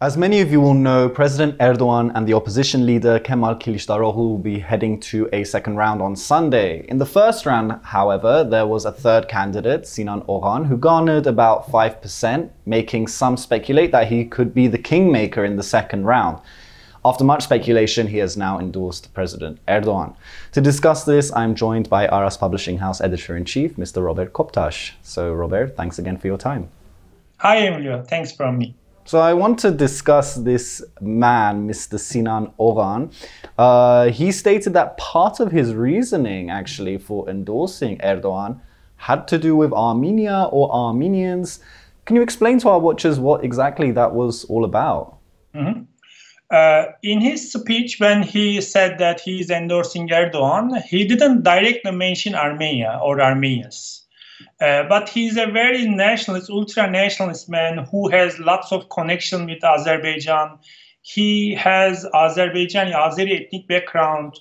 As many of you will know, President Erdoğan and the opposition leader Kemal Kılıçdaroğlu will be heading to a second round on Sunday. In the first round, however, there was a third candidate, Sinan Oğan, who garnered about 5%, making some speculate that he could be the kingmaker in the second round. After much speculation, he has now endorsed President Erdoğan. To discuss this, I'm joined by Aras Publishing House Editor-in-Chief, Mr. Rober Koptaş. So, Rober, thanks again for your time. Hi, Emilio. Thanks from me. So I want to discuss this man, Mr. Sinan Oğan. He stated that part of his reasoning, actually, for endorsing Erdoğan had to do with Armenia or Armenians. Can you explain to our watchers what exactly that was all about? Mm-hmm. In his speech, when he said that he is endorsing Erdoğan, he didn't directly mention Armenia or Armenians. But he's a very nationalist, ultra-nationalist man who has lots of connection with Azerbaijan. He has Azerbaijani, Azeri ethnic background.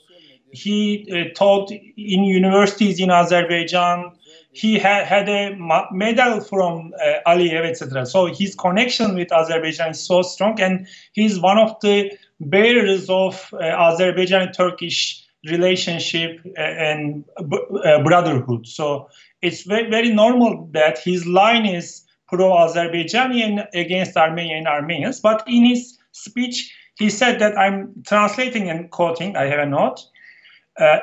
He taught in universities in Azerbaijan. He had a medal from Aliyev, etc. So his connection with Azerbaijan is so strong, and he's one of the bearers of Azerbaijani-Turkish relationship and brotherhood. So it's very, very normal that his line is pro-Azerbaijani and against Armenia and Armenians. But in his speech, he said that, I'm translating and quoting, I have a note,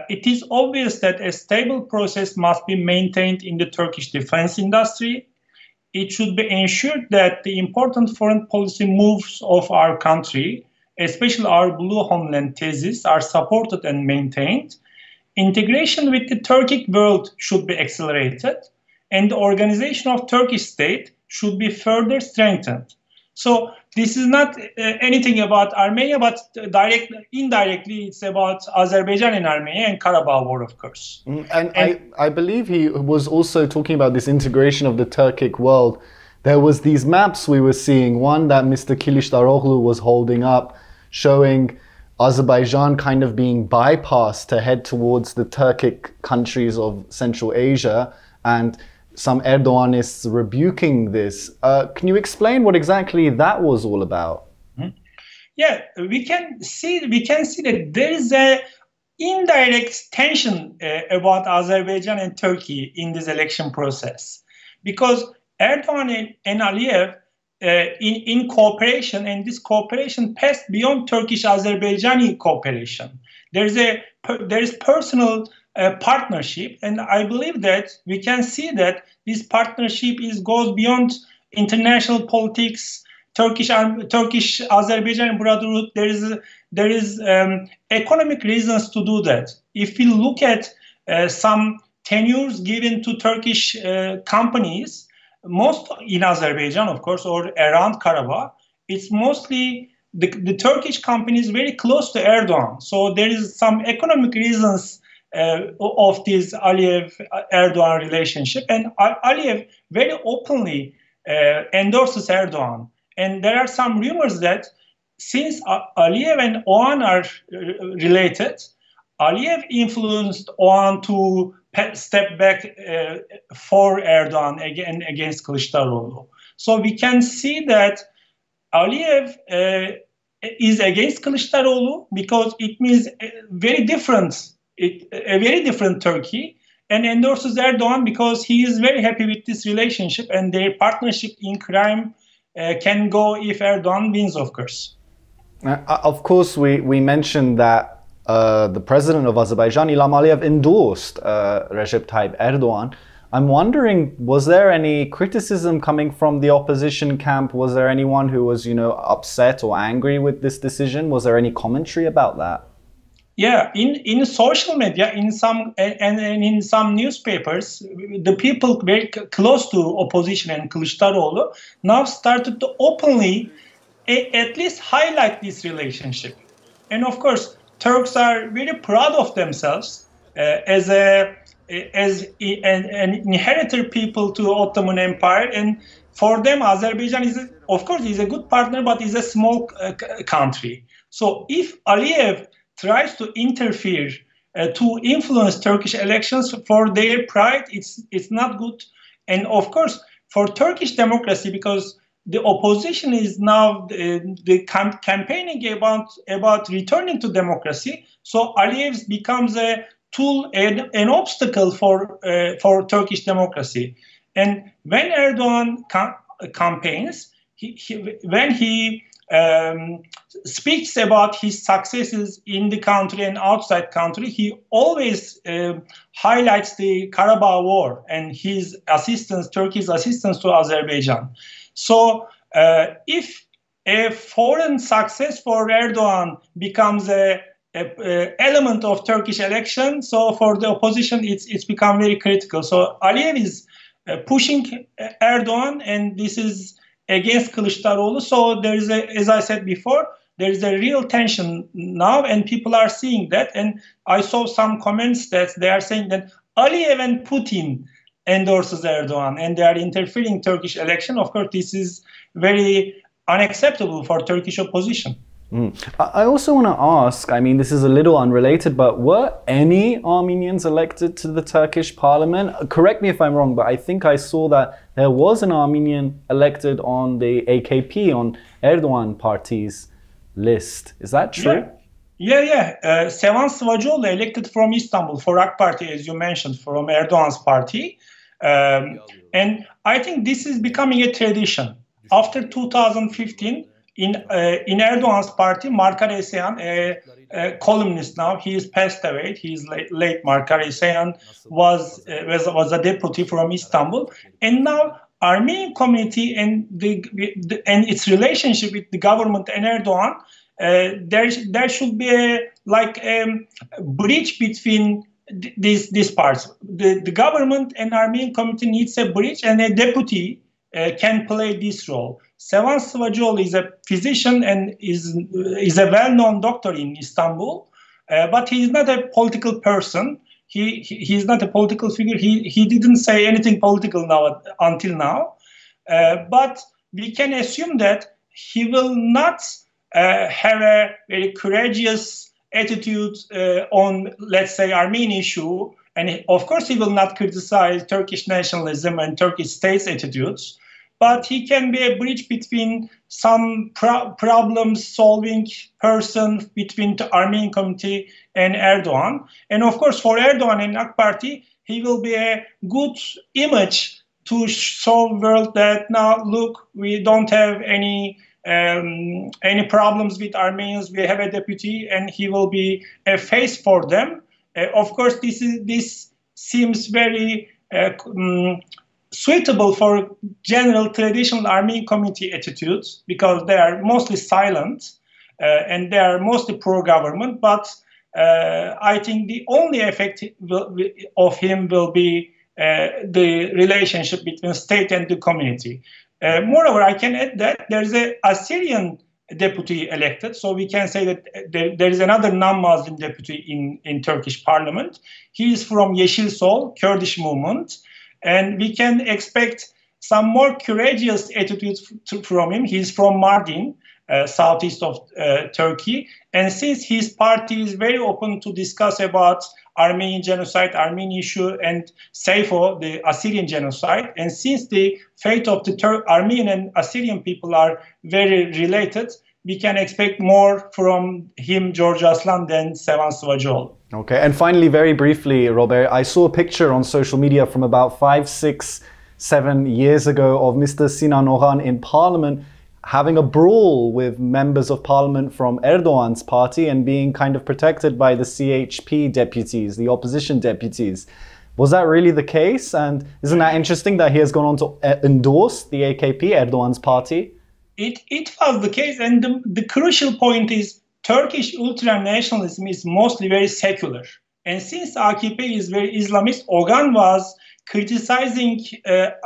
it is obvious that a stable process must be maintained in the Turkish defense industry. It should be ensured that the important foreign policy moves of our country, especially our blue homeland thesis, are supported and maintained. Integration with the Turkic world should be accelerated, and the organization of Turkish state should be further strengthened. So this is not anything about Armenia, but indirectly it's about Azerbaijan and Armenia and Karabakh war, of course. And I believe he was also talking about this integration of the Turkic world. There was these maps we were seeing, one that Mr. Kılıçdaroğlu was holding up, showing Azerbaijan kind of being bypassed to head towards the Turkic countries of Central Asia, and some Erdoganists rebuking this. Can you explain what exactly that was all about? Yeah, we can see that there is a indirect tension about Azerbaijan and Turkey in this election process, because Erdogan and Aliyev in cooperation, and this cooperation passed beyond Turkish-Azerbaijani cooperation. There is personal partnership, and I believe that we can see that this partnership goes beyond international politics, Turkish-Azerbaijani brotherhood. There is economic reasons to do that. If we look at some tenures given to Turkish companies, most in Azerbaijan, of course, or around Karabakh, it's mostly the Turkish companies very close to Erdogan. So there is some economic reasons of this Aliyev-Erdogan relationship. And Aliyev very openly endorses Erdogan. And there are some rumors that since Aliyev and Oğan are related, Aliyev influenced Oğan to step back for Erdogan against Kılıçdaroğlu. So we can see that Aliyev is against Kılıçdaroğlu because it means a very different Turkey, and endorses Erdogan because he is very happy with this relationship, and their partnership in crime can go if Erdogan wins, of course. Of course, we mentioned that the president of Azerbaijan, Ilham Aliyev, endorsed Recep Tayyip Erdoğan. I'm wondering, was there any criticism coming from the opposition camp? Was there anyone who was, upset or angry with this decision? Was there any commentary about that? Yeah, in social media, in some newspapers, the people very close to opposition and Kılıçdaroğlu now started to openly at least highlight this relationship. And of course, Turks are very proud of themselves as an inheritor people to Ottoman Empire, and for them, Azerbaijan is a good partner, but is a small country. So if Aliyev tries to interfere to influence Turkish elections for their pride, it's not good. And of course, for Turkish democracy, because the opposition is now campaigning about returning to democracy. So Aliyev becomes a tool, an obstacle for Turkish democracy. And when Erdogan campaigns, when he speaks about his successes in the country and outside country, he always highlights the Karabakh War and his assistance, Turkey's assistance to Azerbaijan. So if a foreign success for Erdogan becomes a element of Turkish election, so for the opposition, it's become very critical. So Aliyev is pushing Erdogan, and this is against Kılıçdaroğlu. So there is as I said before, there is a real tension now, and people are seeing that. And I saw some comments that they are saying that Aliyev and Putin endorses Erdogan, and they are interfering in Turkish election. Of course, this is very unacceptable for Turkish opposition. I also want to ask, I mean, this is a little unrelated, but were any Armenians elected to the Turkish parliament? Correct me if I'm wrong, but I think I saw that there was an Armenian elected on the AKP, on Erdogan party's list. Is that true? Yeah. Sevan Sıvacıoğlu elected from Istanbul for AK Party, as you mentioned, from Erdogan's party. And I think this is becoming a tradition. After 2015, in Erdogan's party, Markar Esayan, a columnist now, he is passed away. He is late. Markar Esayan was a deputy from Istanbul, and now Armenian community and its relationship with the government and Erdogan, there should be a bridge between these parts. The government and Armenian community needs a bridge, and a deputy can play this role. Sevan Sıvacıoğlu is a physician and is a well-known doctor in Istanbul, but he is not a political person. He is not a political figure. He didn't say anything political until now. But we can assume that he will not have a very courageous attitude on, let's say, Armenian issue. And of course, he will not criticize Turkish nationalism and Turkish state's attitudes. But he can be a bridge between some problem-solving person between the Armenian community and Erdogan. And of course, for Erdogan and AK Party, he will be a good image to show the world that now, look, we don't have any problems with Armenians. We have a deputy, and he will be a face for them. Of course, this seems very suitable for general traditional Armenian community attitudes, because they are mostly silent and they are mostly pro-government. But I think the only effect of him will be the relationship between state and the community. Moreover, I can add that there is an Assyrian deputy elected, so we can say that there is another non-Muslim deputy in Turkish parliament. He is from Yeşil Sol, Kurdish movement. And we can expect some more courageous attitudes from him. He's from Mardin, southeast of Turkey. And since his party is very open to discuss about Armenian genocide, Armenian issue, and Seyfo, the Assyrian genocide, and since the fate of the Armenian and Assyrian people are very related, we can expect more from him, George Aslan, than Sevan Sıvacıoğlu. Okay, and finally, very briefly, Robert, I saw a picture on social media from about 5, 6, 7 years ago of Mr. Sinan Oğan in Parliament having a brawl with members of Parliament from Erdogan's party and being kind of protected by the CHP deputies, the opposition deputies. Was that really the case? And isn't that interesting that he has gone on to endorse the AKP, Erdogan's party? It was the case, and the crucial point is Turkish ultra-nationalism is mostly very secular. And since AKP is very Islamist, Oğan was criticizing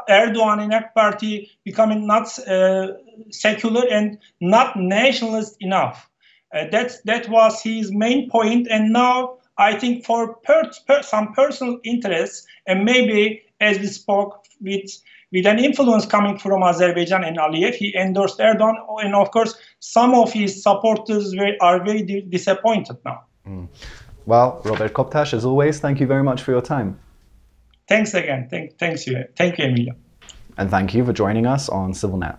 Erdogan and AK Party becoming not secular and not nationalist enough. That was his main point. And now I think for some personal interests, and maybe as we spoke with an influence coming from Azerbaijan and Aliyev, he endorsed Erdogan, and of course, some of his supporters are very disappointed now. Well, Rober Koptaş, as always, thank you very much for your time. Thanks again. Thank you, Emilio. And thank you for joining us on CivilNet.